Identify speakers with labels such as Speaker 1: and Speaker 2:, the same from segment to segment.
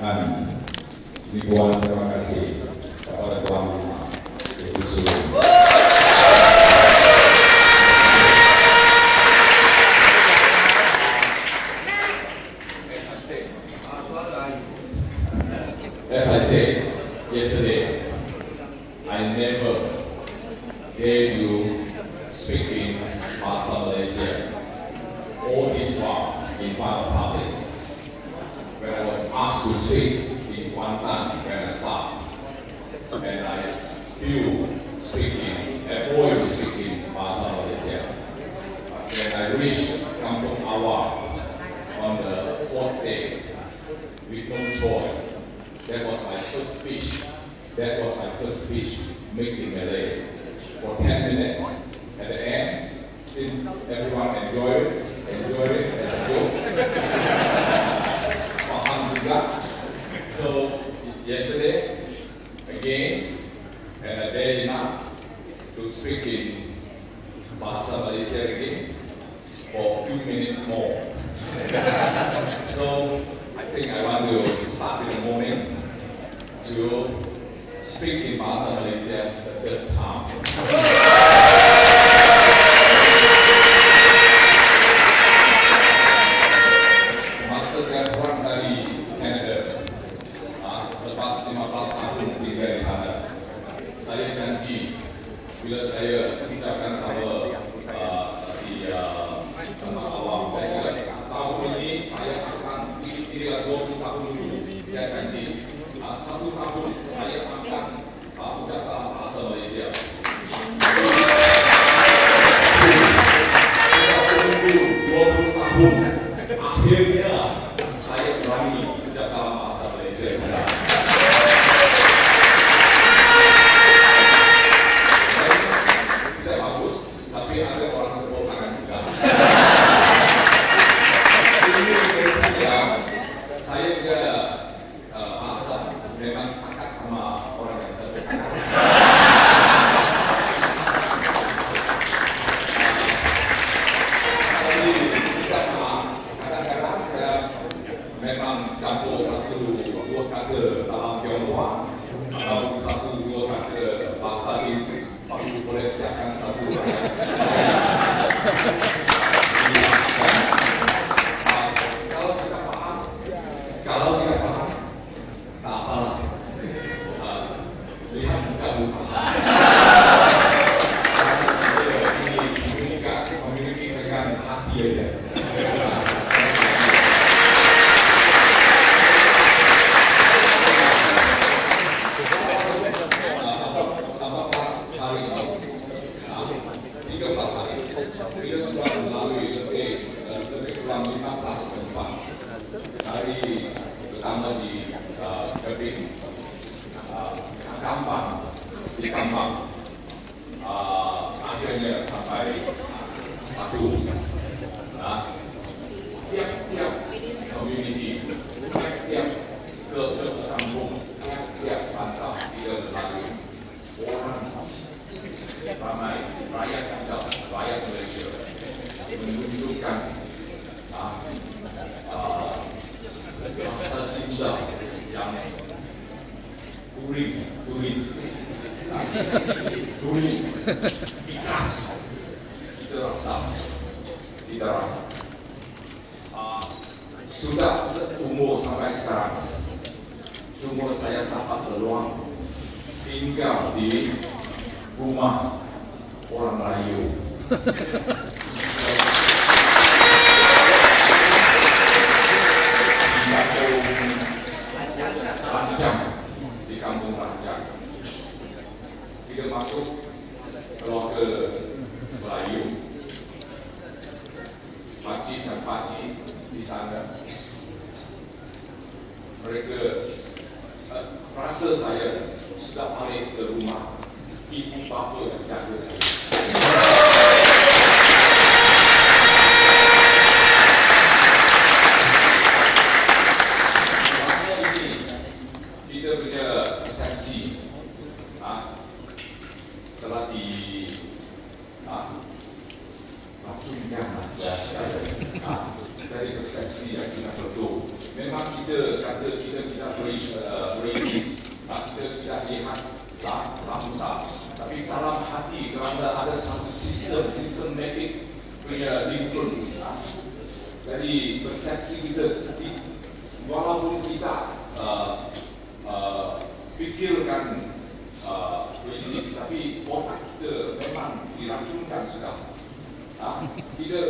Speaker 1: kami. Ribuan terima kasih kepada tuan rumah Ibu Sulu. As I said yesterday, I never dare you speak in Bahasa Malaysia all this while in front of public. When I was asked to speak in Kuantan when I started, and I still speaking, always speaking Bahasa Malaysia. When I reached Kampung Awal on the 4th day, with no choice, that was my first speech. That was my first speech, making Malay for 10 minutes. At the end, since everyone enjoyed it as a joke. Alhamdulillah. So yesterday, again, and I dare enough to speak in Bahasa Malaysia again for a few minutes more. So I think I want to start in the morning to speak in Bahasa Malaysia the third time. Semasa saya pulang dari Canada, lepas 15 tahun tinggal di sana, saya janji bila saya ucapkan sama di tempat awam, saya kata tahun ini saya akan tidak 20 tahun dulu, saya janji 1 tahun saya akan ucapkan bahasa Malaysia. Saya tunggu 20 tahun, akhirnya saya berani ucapkan bahasa Malaysia sudah. Tidak bagus, tapi ada orang tepuk tangan juga. Saya juga memang sepakat sama orang yang tepuk tangan. Tapi tidak paham, kadang-kadang saya memang campur 1-2 kata dalam Tionghoa atau 1-2 kata bahasa Inggris, baru boleh siapkan satu ayat. Kalau tidak paham, tak apalah. Lihat muka-muka. Ini komunikasi dengan hati aja. Pertama pas hari ini, 13 hari, kita sudah melalui lebih kurang 15 tempat. Hari pertama di Keping, Kampang, di Kampang, akhirnya sampai Batu. Tiap-tiap community, tiap-tiap ke kampung, tiap-tiap pantau kita melalui orang ramai rakyat kita, rakyat Malaysia menunjukkan rasa cinta yang gurih, ikhlas. Kita rasa. Sudah seumur sampai sekarang, cuma saya dapat peluang tinggal di rumah orang Melayu. Di kampung Rancang. Kita masuk keluarga Melayu, pakcik dan pakcik di sana. Mereka rasa saya sudah balik ke rumah, ibu bapa yang jaga saya. Kita punya persepsi telah jadi persepsi yang kita betul. Memang kita kata kita racist, kita lihat bangsa, tapi dalam hati kerana ada satu sistematik punya different. Jadi persepsi kita, walaupun kita fikirkan racist, tapi otak kita memang diracunkan sudah. Kita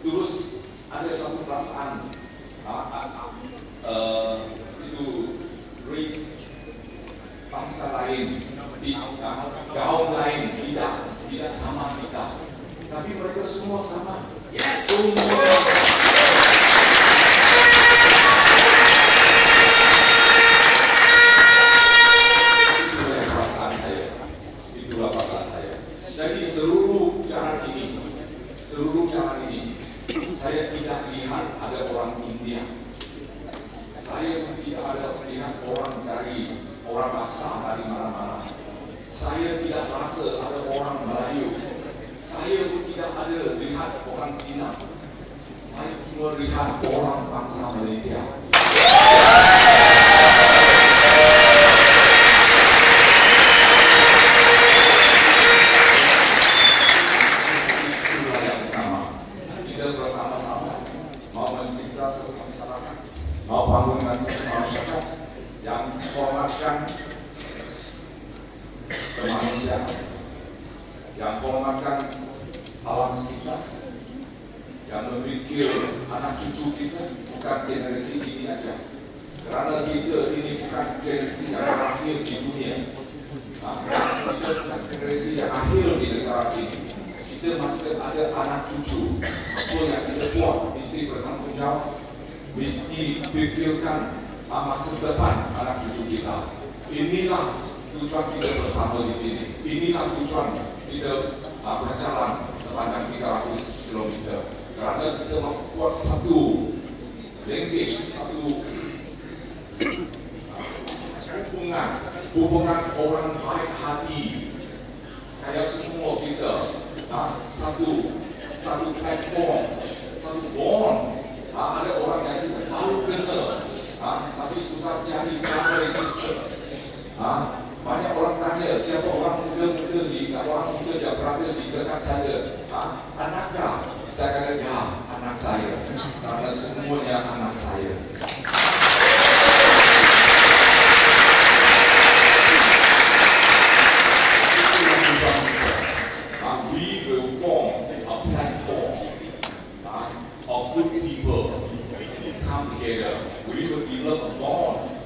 Speaker 1: terus ada satu perasaan itu race bangsa lain, kaum lain tidak sama kita, tapi mereka semua sama. Yes, semua sama. Itulah perasaan saya. Jadi seluruh cara ini, saya tidak lihat ada orang India. Saya tidak ada melihat orang asal dari mana-mana. Saya tidak rasa ada orang Melayu. Saya pun tidak ada lihat orang Cina. Saya cuma lihat orang bangsa Malaysia. Itulah yang pertama. Kita bersama-sama mau mencipta satu masyarakat, mau bangunkan satu masyarakat yang hormatkan kemanusiaan, yang hormatkan alam sekitar, yang memikir anak cucu kita, bukan generasi ini aja. Karena kita ini bukan generasi yang terakhir di dunia. Kita bukan generasi yang akhir di negara ini. Kita masih ada anak cucu. Apa yang kita buat mesti bertanggung jawab, mesti pikirkan masa depan anak cucu kita. Inilah tujuan kita bersama di sini. Inilah tujuan kita berjalan sepanjang 300 km. Kerana kita membuat satu language, satu hubungan orang baik hati. Kayak semua kita satu platform, satu bond. Ada orang yang kita tahu kenal, tapi suka cari cara sistem. Banyak orang tanya siapa orang muda-muda yang berada di dekat saya. Anakkah? Saya kata ya, anak saya. Karena semuanya anak saya. We will form a platform of good people come together. We will develop a bond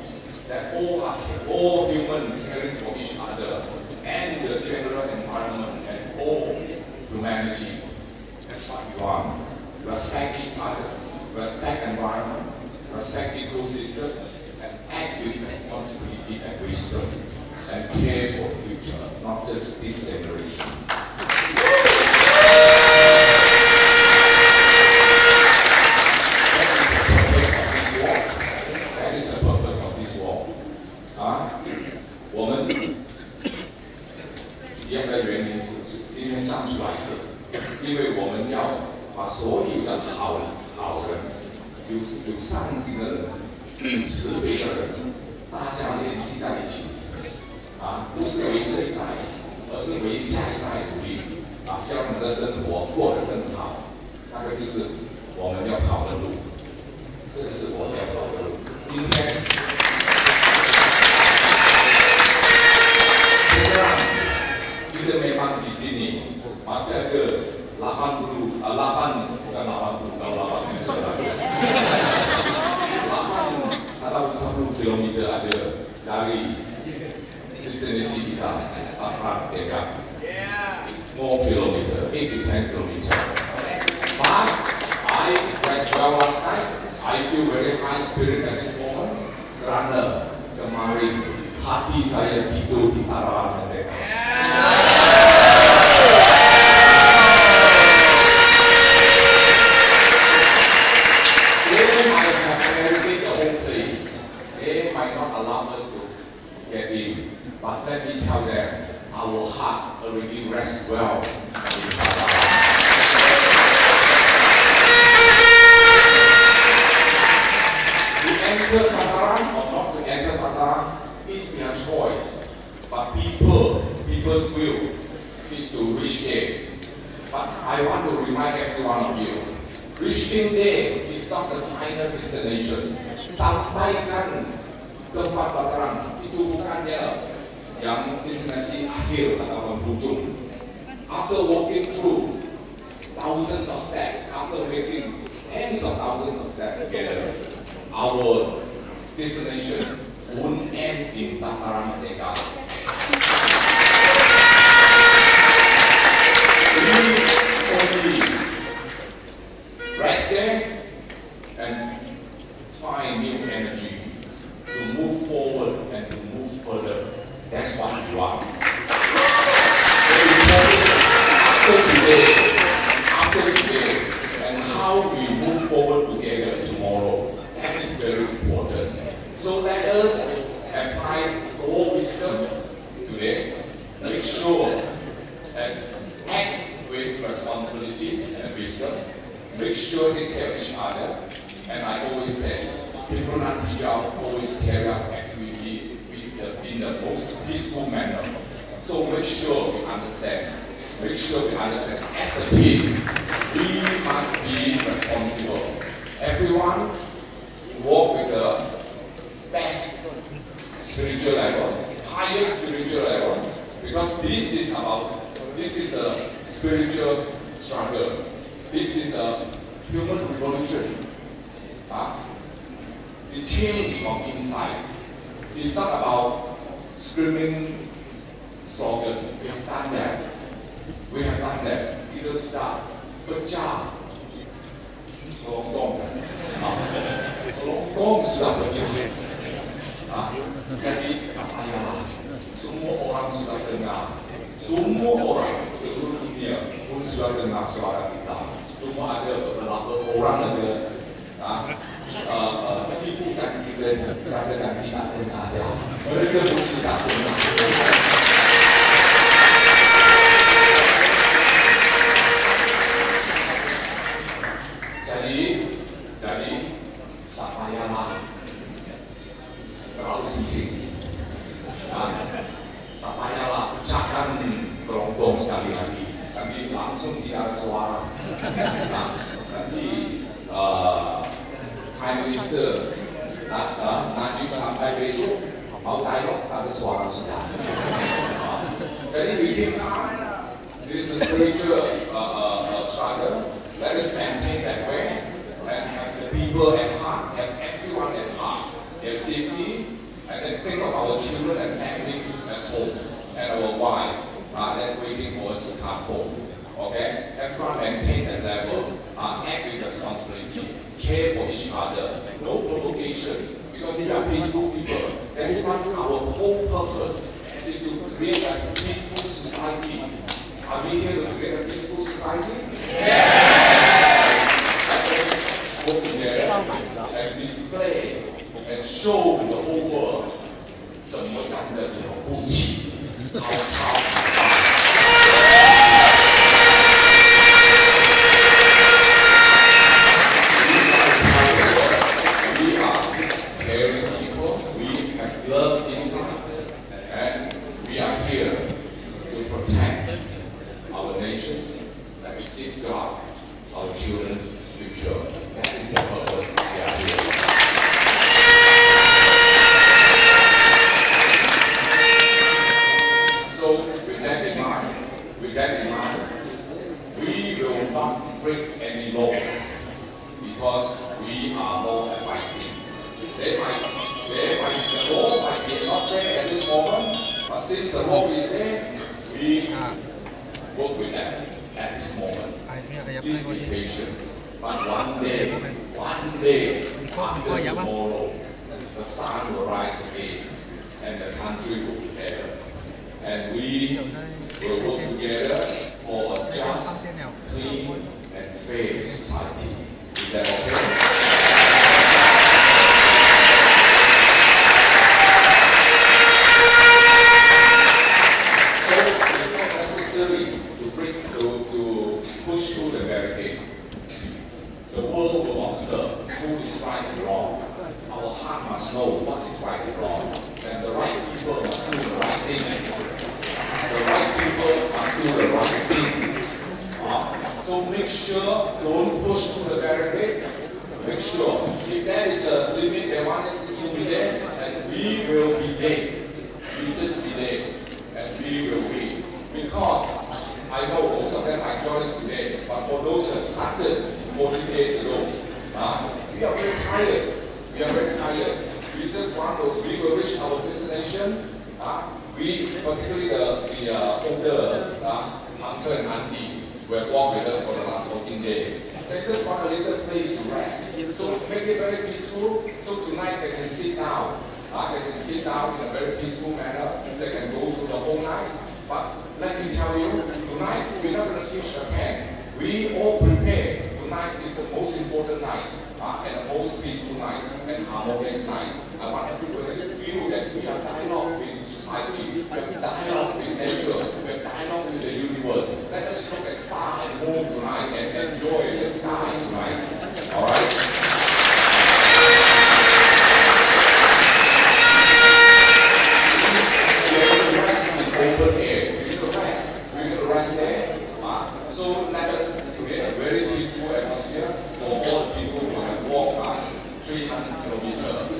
Speaker 1: that all human caring for each other and the general environment and all humanity. That's what we want. Respect each other, respect environment, respect ecosystem, and act with responsibility and wisdom, and care for the future, not just this generation. That is the purpose of this war. 我们第二个原因是今天站出来是，因为我们要把所有的好人、有善心的人、有慈悲的人，大家联系在一起，不是为这一代，而是为下一代努力，要让我们的生活过得更好。那个就是我们要跑的路，这个是我们要跑的路。今天。Kita memang di sini masih ada 80 atau 10 km aja dari destinasi kita, Merdeka. More kilometer, 8 to 10 kilometers. But I as well last night, I feel very high spirit at this moment karena kemarin hati saya tidur di arah Merdeka. They might have barricaded the whole place. They might not allow us to get in. But let me tell them, our heart already rests well in Padang. We enter Tataran or not to enter Tataran is their choice. But people's will is to reach there. But I want to remind every one of you, reaching there is not the final destination. Sampaikan tempat Tataran itu bukannya yang destinasi akhir atau ujung. After walking through thousands of steps, after making tens of thousands of steps together, our destination won't end in Tataran Merdeka. We only rest there and find new energy to move forward and to move further. That's what we want. After today, and how we move forward together tomorrow, that is very important. So let us apply all wisdom today. Make sure as act with responsibility and wisdom. Make sure they care of each other. And I always say, people not always carry out activity in the most peaceful manner. So make sure we understand. Make sure we understand as a team, we must be responsible. Everyone walk with the best spiritual level, highest spiritual level, because this is a spiritual struggle. This is a human revolution. The change from inside. It's not about screaming slogan. We have done that. We have done that. Kita sudah pecah Lontong sudah pecah. Jadi apalah, semua orang sudah dengar. Semua orang seluruh dunia pun sudah dengar suara kita. Cuma ada beberapa orang saja menipukan kita dengan tidak dengar. Mereka pun sudah dengar. Jadi tak payahlah terlalu bising. Tak payahlah pecahkan kelompok sekali lagi. Nanti langsung tidak ada suara. Nanti Prime Minister Najib sampai besok mau dialog tak ada suara sudah. Jadi bikin this is a spiritual struggle. Let us maintain that way and have the people at heart, have everyone at heart, their safety, and then think of our children and family at home, and our wife that waiting for us to come home. Okay? Everyone maintain that level, act with responsibility, care for each other, no provocation, because we are peaceful people. That's what our whole purpose is, to create a peaceful society. Are we here to create a peaceful society? Yeah! Work together and display and show the whole world 怎么样的了不起，好。We are caring people. We have love inside, and we are here to protect our nation and safeguard our children's future. That is the purpose we are here. So with that in mind, we will not break any law because we are law abiding. The law might be not there at this moment, but since the law is there, we work with that at this moment. Please be patient. But one day, after tomorrow, the sun will rise again, and the country will be better. And we will work together for a just, clean, and fair society. Is that okay? To push through the barricade. The world will observe who is right and wrong. Our heart must know know what is right and wrong. And the right people must do the right thing. The right people must do the right thing. So make sure, don't push through the barricade. Make sure, if there is a limit they want you to be there, and we will be there. We just be there, and we will be. Because I know most of them are joining us today, but for those who have started 14 days ago, we are very tired. We are very tired. We just want to, we will reach our destination. We, particularly the older uncle and auntie, who have walked with us for the last 14 days. They just want a little place to rest. So make it very peaceful. So tonight they can sit down. They can sit down in a very peaceful manner. They can go through the whole night. But let me tell you, tonight we're not going to teach the pen. We all prepare. Tonight is the most important night, and the most peaceful night, and harmonious night. I want everybody to feel that we have dialogue with society, we have dialogue with nature, we have dialogue with the universe. Let us look at star and moon tonight and enjoy the sky tonight. All right? Open air. We need to rest. We need to rest there. So let us create a very peaceful atmosphere for all the people who have walked 300 kilometers.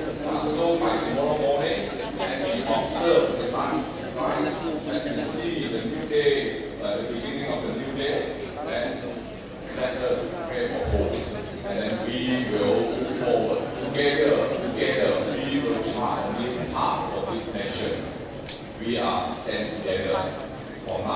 Speaker 1: So by tomorrow morning, as we observe the sun rise, as we see the new day, the beginning of the new day, then let us pray for hope. And then we will move forward. Together, we will chart a new path for this nation. We are stand together for now.